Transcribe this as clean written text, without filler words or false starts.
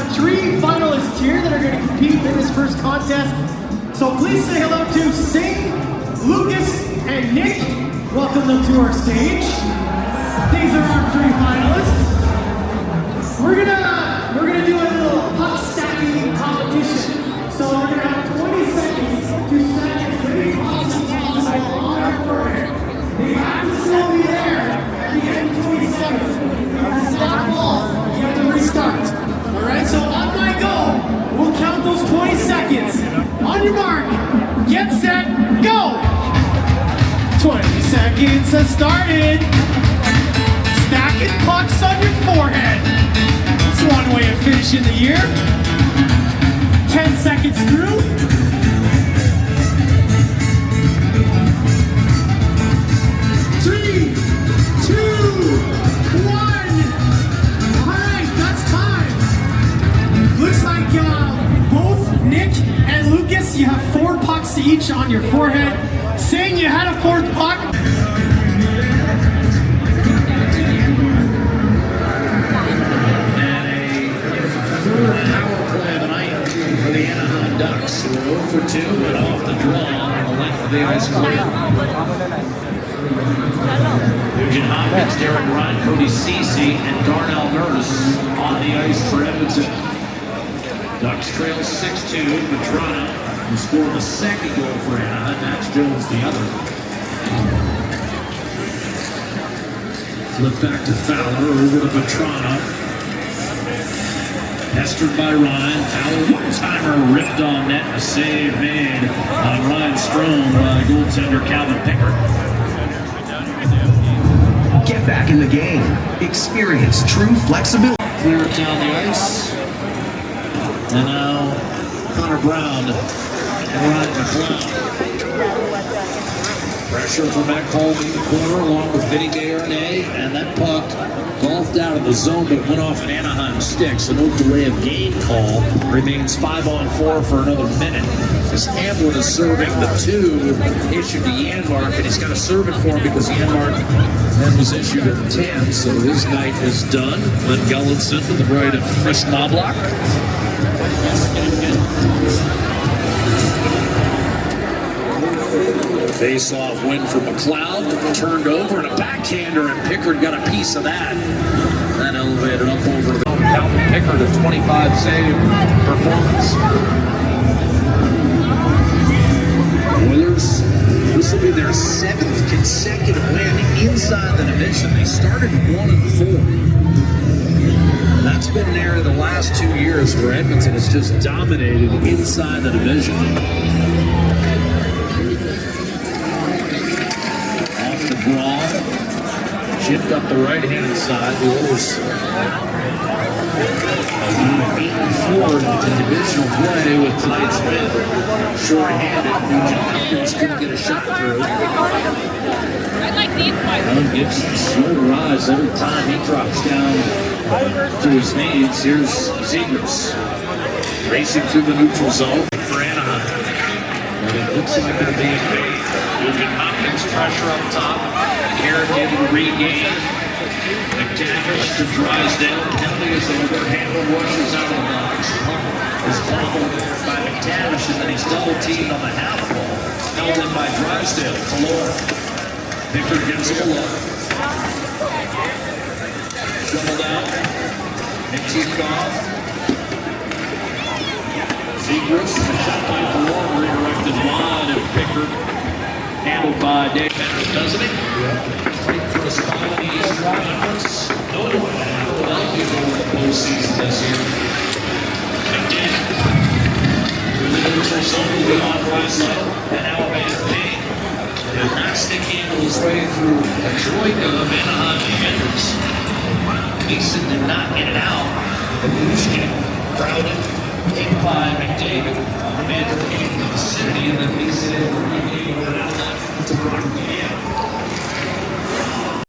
are 3 finalists here that are going to compete in this first contest. So please say hello to Sing, Lucas, and Nick. Welcome them to our stage. These are our 3 finalists. We're gonna do a little puck stacking competition. So we're gonna have 20 seconds to stack as many pucks as possible on our forehead. They have to still be there at the end of 20 seconds. If it's not full, you have to restart. Alright, so on my go, we'll count those 20 seconds. On your mark, get set, go! 20 seconds has started. Stacking pucks on your forehead. That's one way of finishing the year. 10 seconds through. 3, 2, 1. Alright, that's time. Looks like both Nick and Lucas, you have 4 pucks each on your forehead. Sing, you had a 4th puck. Ducks who are 0 for 2 and off the draw on the length of the ice clear. Nugent Hopkins, Derek Ryan, Cody Ceci, and Darnell Nurse on the ice for Edmonton. Ducks trail 6-2. Petrana, who scored the 2nd goal for Anaheim. Max Jones the other. Flip back to Fowler, over to Petrana. Pestered by Ryan, Fowler one-timer ripped on net, a save made on Ryan Strome by goaltender Calvin Pickard. Get back in the game. Experience true flexibility. Clear it down the ice. And now Connor Brown and Ryan McLeod. Pressure from Ekholm in the corner along with Vinny Desharnais, and that puck golfed out of the zone but went off an Anaheim stick, so no delay of game call. Remains 5-on-4 for another minute. As Hamlin is serving the 2 issued to Janmark, and he's got to serve it for him because Janmark then was issued at 10, so his night is done. Glenn Gullinson to the right of Chris Knobloch. Face-off win for McLeod, turned over, and a backhander, and Pickard got a piece of that. That elevated up over the Calvin Pickard, a 25 save performance. Oilers, this will be their 7th consecutive win inside the division. They started 1-4. That's been there the last 2 years where Edmonton has just dominated inside the division. Braun, chipped up the right-hand side. The Oilers 8-4 in divisional play with tonight's win. Short-handed, Nugent Hopkins couldn't get a shot through. I like these ones. Alan Gibson slow to rise every time he drops down to his knees. Here's Zegras racing through the neutral zone for Anaheim. And it looks like they're being paid. Nugent Hopkins pressure up top. Garrett able to regain. McTavish to Drysdale. Penalty as the overhandle rushes out of the box. Is tackled by McTavish, and then he's double teamed on the half wall. Held in by Drysdale. Kalora. Pickard gets a look. Shoveled out. Nichikov. Zegras. Shot by Kalora. Redirected wide of Pickard. Handled by Dave Bennett, doesn't he? Fight for a spot in the Eastern Conference. No one in Philadelphia over the postseason this year. McDavid. Through the neutral zone beyond Drysdale and Alabama Payne. And not stick handle his way through a troika of Anaheim defenders. Mason did not get it out. Babushkin crowded, kicked by McDavid. Commander came to the vicinity, and then Mason able to regain it out to Brock